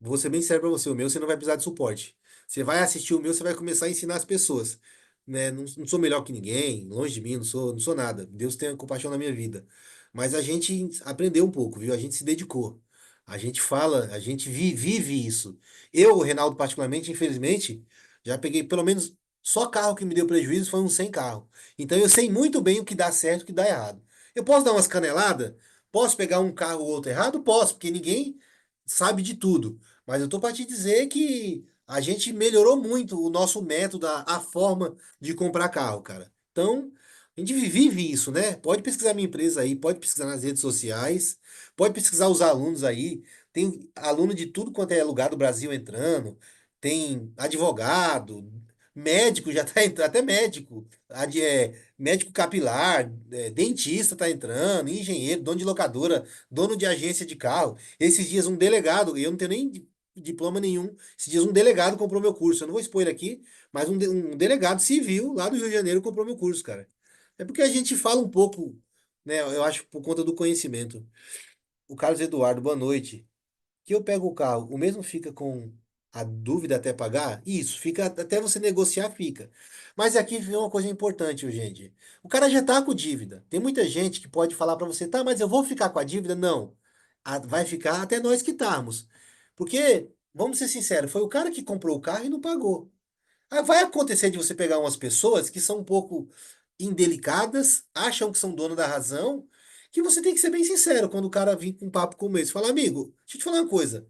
Vou ser bem sério pra você, o meu você não vai precisar de suporte. Você vai assistir o meu, você vai começar a ensinar as pessoas. Né? Não sou melhor que ninguém, longe de mim, não sou nada. Deus tenha compaixão na minha vida. Mas a gente aprendeu um pouco, viu? A gente se dedicou. A gente fala, a gente vive isso. Eu, Reinaldo, particularmente, infelizmente, já peguei pelo menos só carro que me deu prejuízo foi uns 100 carros. Então eu sei muito bem o que dá certo e o que dá errado. Eu posso dar umas caneladas? Posso pegar um carro ou outro errado? Posso, porque ninguém sabe de tudo. Mas eu tô para te dizer que a gente melhorou muito o nosso método, a forma de comprar carro, cara. Então, a gente vive isso, né? Pode pesquisar minha empresa aí, pode pesquisar nas redes sociais, pode pesquisar os alunos aí. Tem aluno de tudo quanto é lugar do Brasil entrando, tem advogado, médico já tá entrando, até médico, médico capilar, dentista tá entrando, engenheiro, dono de locadora, dono de agência de carro. Esses dias um delegado, e eu não tenho nem diploma nenhum, esses dias um delegado comprou meu curso. Eu não vou expor ele aqui, mas um delegado civil lá do Rio de Janeiro comprou meu curso, cara. É porque a gente fala um pouco, né? Eu acho por conta do conhecimento. O Carlos Eduardo, boa noite. Que eu pego o carro, o mesmo fica com a dúvida até pagar? Isso, fica até você negociar, fica. Mas aqui vem uma coisa importante, gente. O cara já tá com dívida. Tem muita gente que pode falar para você, tá, mas eu vou ficar com a dívida? Não. Vai ficar até nós quitarmos. Porque, vamos ser sinceros, foi o cara que comprou o carro e não pagou. Aí vai acontecer de você pegar umas pessoas que são um pouco indelicadas, acham que são dono da razão, que você tem que ser bem sincero quando o cara vir com um papo como esse. Fala, amigo, deixa eu te falar uma coisa.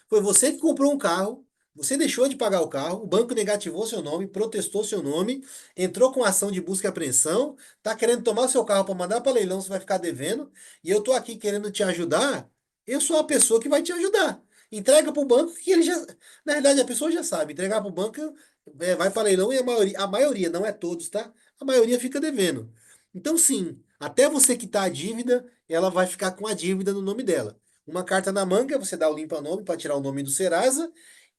Foi você que comprou um carro, você deixou de pagar o carro, o banco negativou seu nome, protestou seu nome, entrou com ação de busca e apreensão, tá querendo tomar seu carro para mandar para leilão, você vai ficar devendo, e eu tô aqui querendo te ajudar. Eu sou a pessoa que vai te ajudar. Entrega para o banco que ele já. Na verdade, a pessoa já sabe. Entregar para o banco vai para leilão e a maioria, não é todos, tá? A maioria fica devendo. Então, sim, até você quitar a dívida, ela vai ficar com a dívida no nome dela. Uma carta na manga, você dá o limpa-nome para tirar o nome do Serasa.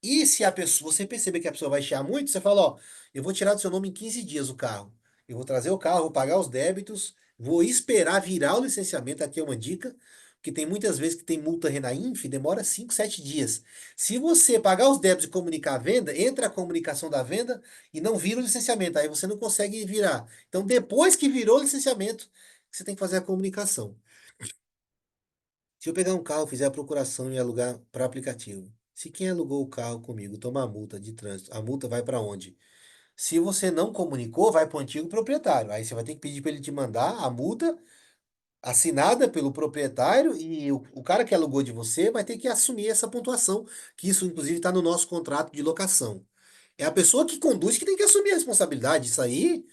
E se a pessoa, você perceber que a pessoa vai chiar muito, você fala, ó, eu vou tirar do seu nome em 15 dias o carro. Eu vou trazer o carro, vou pagar os débitos, vou esperar virar o licenciamento, aqui é uma dica, porque tem muitas vezes que tem multa Renainf, demora 5, 7 dias. Se você pagar os débitos e comunicar a venda, entra a comunicação da venda e não vira o licenciamento, aí você não consegue virar. Então, depois que virou o licenciamento, você tem que fazer a comunicação. Se eu pegar um carro, fizer a procuração e alugar para aplicativo, se quem alugou o carro comigo tomar multa de trânsito, a multa vai para onde? Se você não comunicou, vai para o antigo proprietário. Aí você vai ter que pedir para ele te mandar a multa assinada pelo proprietário e o cara que alugou de você vai ter que assumir essa pontuação, que isso inclusive está no nosso contrato de locação. É a pessoa que conduz que tem que assumir a responsabilidade. Isso aí,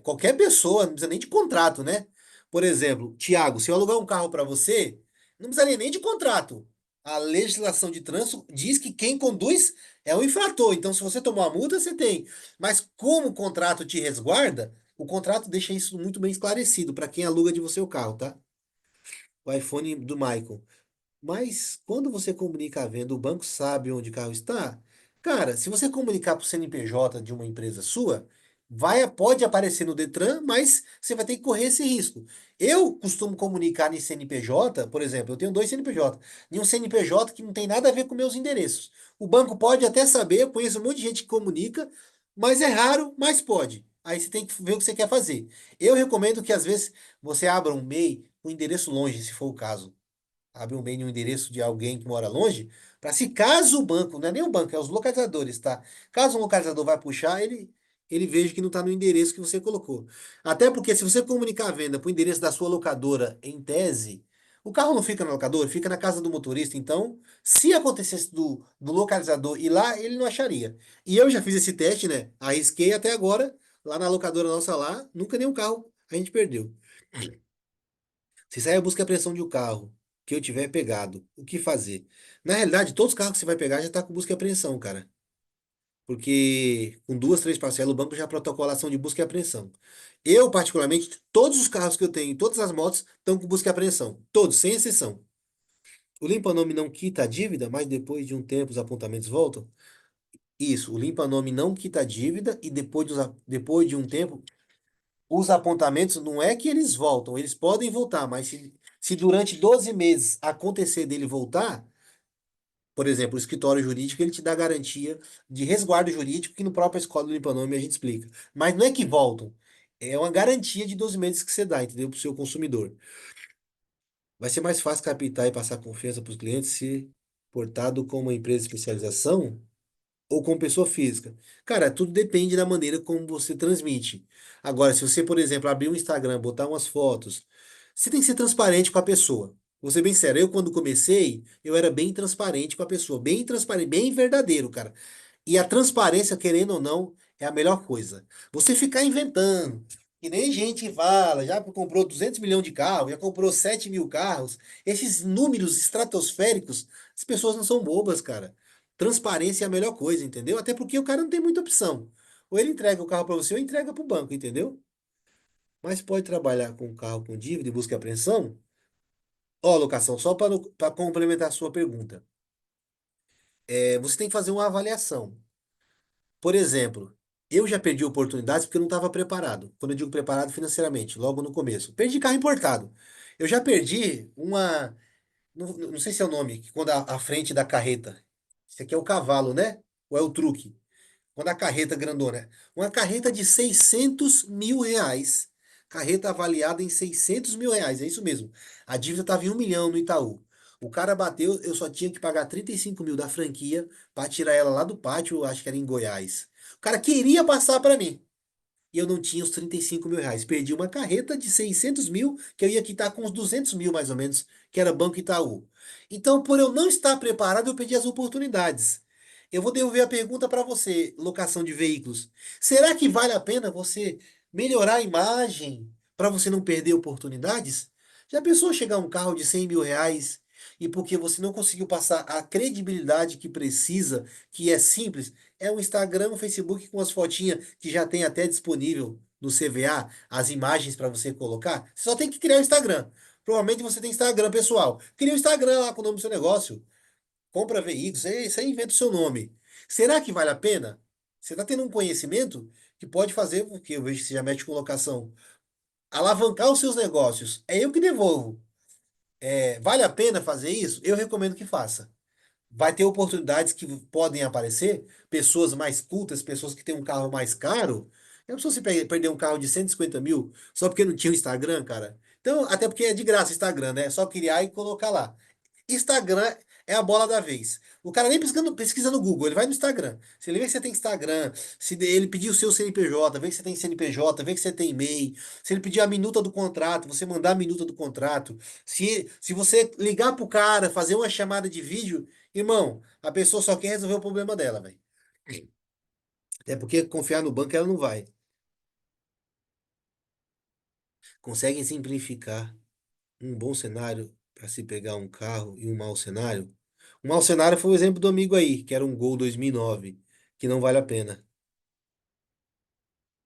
qualquer pessoa, não precisa nem de contrato, né? Por exemplo, Tiago, se eu alugar um carro para você, não precisaria nem de contrato. A legislação de trânsito diz que quem conduz é o infrator. Então, se você tomar uma multa, você tem. Mas como o contrato te resguarda, o contrato deixa isso muito bem esclarecido para quem aluga de você o carro, tá? O iPhone do Michael. Mas quando você comunica a venda, o banco sabe onde o carro está? Cara, se você comunicar para o CNPJ de uma empresa sua, pode aparecer no Detran, mas você vai ter que correr esse risco. Eu costumo comunicar em CNPJ, por exemplo, eu tenho dois CNPJ, em um CNPJ que não tem nada a ver com meus endereços. O banco pode até saber, eu conheço um monte de gente que comunica, mas é raro, mas pode. Aí você tem que ver o que você quer fazer. Eu recomendo que às vezes você abra um MEI com endereço longe, se for o caso. Abre um bem no endereço de alguém que mora longe, para se caso o banco, não é nem o banco, é os localizadores, tá? Caso um localizador vai puxar, ele veja que não está no endereço que você colocou. Até porque se você comunicar a venda para o endereço da sua locadora, em tese, o carro não fica na locadora, fica na casa do motorista. Então, se acontecesse do localizador ir lá, ele não acharia. E eu já fiz esse teste, né? Arrisquei até agora, lá na locadora nossa lá, nunca nenhum carro a gente perdeu. Se sair a busca e apreensão de um carro que eu tiver pegado, o que fazer? Na realidade, todos os carros que você vai pegar já tá com busca e apreensão, cara. Porque com duas, três parcelas, o banco já protocola ação de busca e apreensão. Eu, particularmente, todos os carros que eu tenho, todas as motos, estão com busca e apreensão. Todos, sem exceção. O limpa-nome não quita a dívida, mas depois de um tempo os apontamentos voltam? Isso, o limpa-nome não quita a dívida e depois de um tempo os apontamentos não é que eles voltam, eles podem voltar, mas se durante 12 meses acontecer dele voltar, por exemplo, o escritório jurídico, ele te dá garantia de resguardo jurídico, que no próprio Escola do Limpanome a gente explica. Mas não é que voltam, é uma garantia de 12 meses que você dá, entendeu? Para o seu consumidor. Vai ser mais fácil captar e passar confiança para os clientes se portado como uma empresa de especialização ou como pessoa física. Cara, tudo depende da maneira como você transmite. Agora, se você, por exemplo, abrir um Instagram, botar umas fotos, você tem que ser transparente com a pessoa. Vou ser bem sério, eu quando comecei, eu era bem transparente com a pessoa, bem transparente, bem verdadeiro, cara. E a transparência, querendo ou não, é a melhor coisa. Você ficar inventando, que nem gente fala, já comprou 200 milhões de carros, já comprou 7 mil carros, esses números estratosféricos, as pessoas não são bobas, cara. Transparência é a melhor coisa, entendeu? Até porque o cara não tem muita opção. Ou ele entrega o carro para você ou entrega para o banco, entendeu? Mas pode trabalhar com carro com dívida e busca e apreensão? Ó, locação, só para complementar a sua pergunta. Você tem que fazer uma avaliação. Por exemplo, eu já perdi oportunidades porque eu não estava preparado. Quando eu digo preparado financeiramente, logo no começo. Perdi carro importado. Eu já perdi uma. Não sei se é o nome, que quando a frente da carreta. Isso aqui é o cavalo, né? Ou é o truque? Quando a carreta grandona. Uma carreta de 600 mil reais. Carreta avaliada em 600 mil reais. É isso mesmo. A dívida estava em 1 milhão no Itaú. O cara bateu, eu só tinha que pagar 35 mil da franquia para tirar ela lá do pátio, eu acho que era em Goiás. O cara queria passar para mim. E eu não tinha os 35 mil reais. Perdi uma carreta de 600 mil, que eu ia quitar com uns 200 mil mais ou menos, que era Banco Itaú. Então, por eu não estar preparado, eu perdi as oportunidades. Eu vou devolver a pergunta para você, locação de veículos. Será que vale a pena você melhorar a imagem para você não perder oportunidades? Já pensou chegar um carro de 100 mil reais e porque você não conseguiu passar a credibilidade que precisa, que é simples, é o Instagram, o Facebook com as fotinhas que já tem até disponível no CVA, as imagens para você colocar? Você só tem que criar o Instagram. Provavelmente você tem Instagram pessoal. Cria o Instagram lá com o nome do seu negócio. Compra veículos, você inventa o seu nome. Será que vale a pena? Você está tendo um conhecimento que pode fazer, porque eu vejo que você já mexe com locação, alavancar os seus negócios. É eu que devolvo. Vale a pena fazer isso? Eu recomendo que faça. Vai ter oportunidades que podem aparecer, pessoas mais cultas, pessoas que têm um carro mais caro. Eu não preciso perder um carro de 150 mil só porque não tinha o Instagram, cara. Então, até porque é de graça o Instagram, né? É só criar e colocar lá. Instagram é a bola da vez. O cara nem pesquisa no Google, ele vai no Instagram. Se ele vê que você tem Instagram, se ele pedir o seu CNPJ, vê que você tem CNPJ, vê que você tem e-mail, se ele pedir a minuta do contrato, você mandar a minuta do contrato, se você ligar pro cara, fazer uma chamada de vídeo, irmão, a pessoa só quer resolver o problema dela, velho. É porque confiar no banco ela não vai. Conseguem simplificar um bom cenário para se pegar um carro e um mau cenário? Um mau cenário foi o exemplo do amigo aí, que era um Gol 2009, que não vale a pena.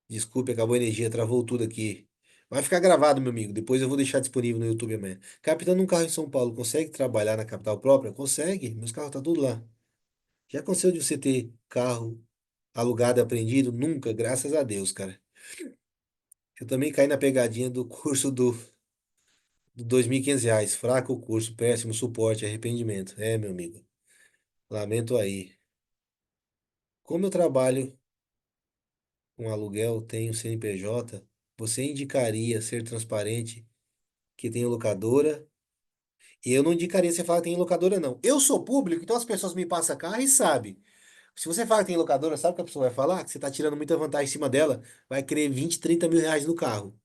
Desculpe, acabou a energia, travou tudo aqui. Vai ficar gravado, meu amigo. Depois eu vou deixar disponível no YouTube amanhã. Capitão, um carro em São Paulo, consegue trabalhar na capital própria? Consegue. Meus carros tá tudo lá. Já aconteceu de você ter carro alugado e apreendido? Nunca, graças a Deus, cara. Eu também caí na pegadinha do curso do R$ 2.500. Fraco o curso, péssimo suporte, arrependimento. É, meu amigo. Lamento aí. Como eu trabalho com aluguel, tenho CNPJ, você indicaria ser transparente que tem locadora? E eu não indicaria você falar que tem locadora, não. Eu sou público, então as pessoas me passam carro e sabem. Se você fala que tem locadora, sabe o que a pessoa vai falar? Que você está tirando muita vantagem em cima dela, vai querer 20, 30 mil reais no carro.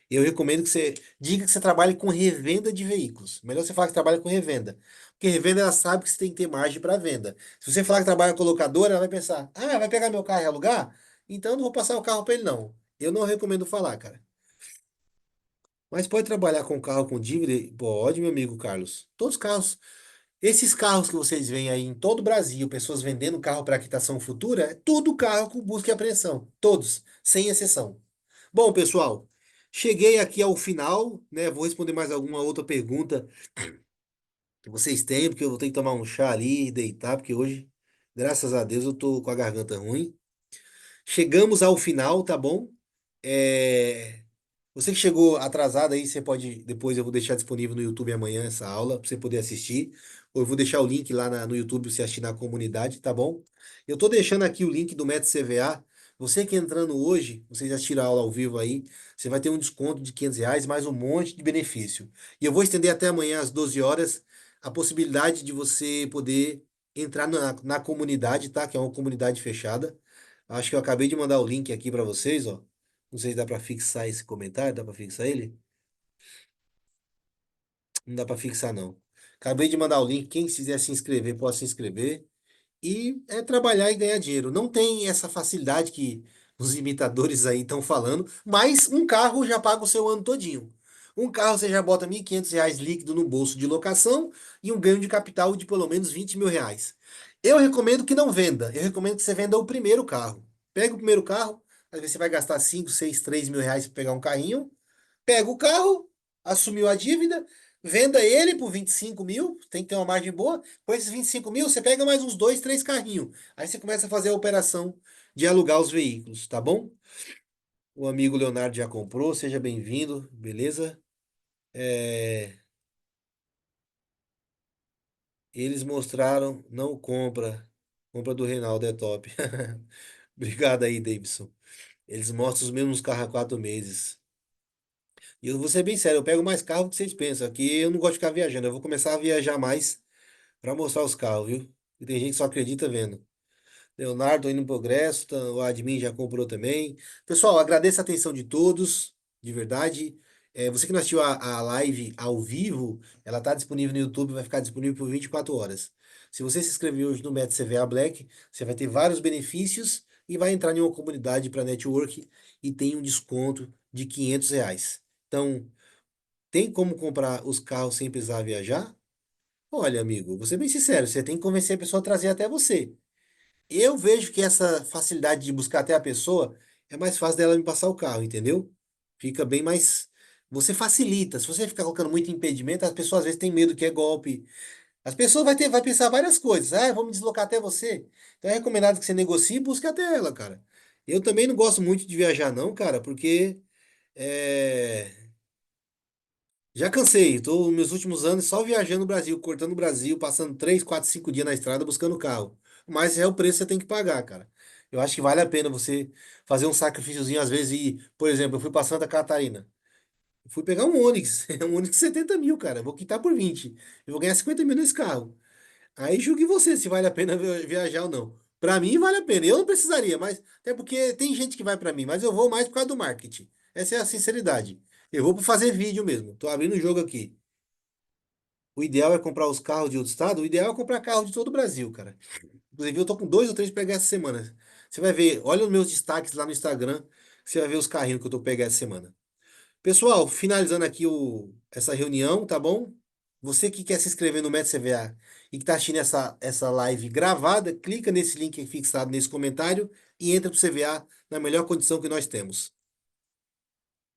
Eu recomendo que você diga que você trabalhe com revenda de veículos. Melhor você falar que trabalha com revenda. Porque revenda ela sabe que você tem que ter margem para venda. Se você falar que trabalha com locadora, ela vai pensar: ah, vai pegar meu carro e alugar? Então eu não vou passar o carro para ele, não. Eu não recomendo falar, cara. Mas pode trabalhar com carro com dívida? Pode, meu amigo Carlos. Todos os carros. Esses carros que vocês veem aí em todo o Brasil, pessoas vendendo carro para quitação futura, é tudo carro com busca e apreensão. Todos, sem exceção. Bom, pessoal, cheguei aqui ao final, né? Vou responder mais alguma outra pergunta que vocês têm, porque eu vou ter que tomar um chá ali e deitar, porque hoje, graças a Deus, eu tô com a garganta ruim. Chegamos ao final, tá bom? É, Você que chegou atrasado aí, você pode. Depois eu vou deixar disponível no YouTube amanhã essa aula, para você poder assistir. Ou eu vou deixar o link lá no YouTube pra você assistir na comunidade, tá bom? Eu tô deixando aqui o link do Método CVA. Você que entrando hoje, você já tira a aula ao vivo aí, você vai ter um desconto de R$ 500, mais um monte de benefício. E eu vou estender até amanhã às 12 horas a possibilidade de você poder entrar na comunidade, tá? Que é uma comunidade fechada. Acho que eu acabei de mandar o link aqui para vocês, ó. Não sei se dá para fixar esse comentário, dá para fixar ele? Não dá para fixar, não. Acabei de mandar o link. Quem quiser se inscrever, pode se inscrever. E é trabalhar e ganhar dinheiro. Não tem essa facilidade que os imitadores aí estão falando, mas um carro já paga o seu ano todinho. Um carro você já bota R$ 1.500 líquido no bolso de locação e um ganho de capital de pelo menos R$ 20.000. Eu recomendo que não venda. Eu recomendo que você venda o primeiro carro. Pega o primeiro carro, às vezes você vai gastar 5, 6, R$ 3.000 para pegar um carrinho. Pega o carro, assumiu a dívida, venda ele por 25 mil, tem que ter uma margem boa. Com esses 25 mil, você pega mais uns dois, três carrinhos. Aí você começa a fazer a operação de alugar os veículos, tá bom? O amigo Leonardo já comprou, seja bem-vindo, beleza? É, Eles mostraram, não compra. Compra do Reinaldo é top. Obrigado aí, Davidson. Eles mostram os mesmos carros há 4 meses. E eu vou ser bem sério, eu pego mais carro do que vocês pensam. Aqui eu não gosto de ficar viajando, eu vou começar a viajar mais para mostrar os carros, viu? E tem gente que só acredita vendo. Leonardo indo no progresso, o admin já comprou também. Pessoal, agradeço a atenção de todos, de verdade. Você que não assistiu a live ao vivo, ela está disponível no YouTube, vai ficar disponível por 24 horas. Se você se inscrever hoje no Método CVA Black, você vai ter vários benefícios e vai entrar em uma comunidade para network e tem um desconto de R$ 500. Então, tem como comprar os carros sem precisar viajar? Olha, amigo, vou ser bem sincero, você tem que convencer a pessoa a trazer até você. Eu vejo que essa facilidade de buscar até a pessoa é mais fácil dela me passar o carro, entendeu? Fica bem mais. Você facilita. Se você ficar colocando muito impedimento, as pessoas às vezes têm medo que é golpe. As pessoas vai pensar várias coisas. Ah, eu vou me deslocar até você. Então é recomendado que você negocie e busque até ela, cara. Eu também não gosto muito de viajar, não, cara, porque é, Já cansei, tô nos meus últimos anos só viajando no Brasil, cortando o Brasil, passando 3, 4, 5 dias na estrada buscando carro. Mas é o preço que você tem que pagar, cara. Eu acho que vale a pena você fazer um sacrifíciozinho, às vezes, e, por exemplo, eu fui pra Santa Catarina. Fui pegar um Onix, um Onix 70 mil, cara. Vou quitar por 20. Eu vou ganhar 50 mil nesse carro. Aí julgue você se vale a pena viajar ou não. Pra mim, vale a pena. Eu não precisaria, mas até porque tem gente que vai pra mim, mas eu vou mais por causa do marketing. Essa é a sinceridade. Eu vou pra fazer vídeo mesmo. Tô abrindo o jogo aqui. O ideal é comprar os carros de outro estado. O ideal é comprar carro de todo o Brasil, cara. Inclusive, eu tô com dois ou três pra pegar essa semana. Você vai ver, olha os meus destaques lá no Instagram. Você vai ver os carrinhos que eu tô pegando essa semana. Pessoal, finalizando aqui essa reunião, tá bom? Você que quer se inscrever no Método CVA e que está assistindo essa live gravada, clica nesse link fixado nesse comentário e entra para o CVA na melhor condição que nós temos.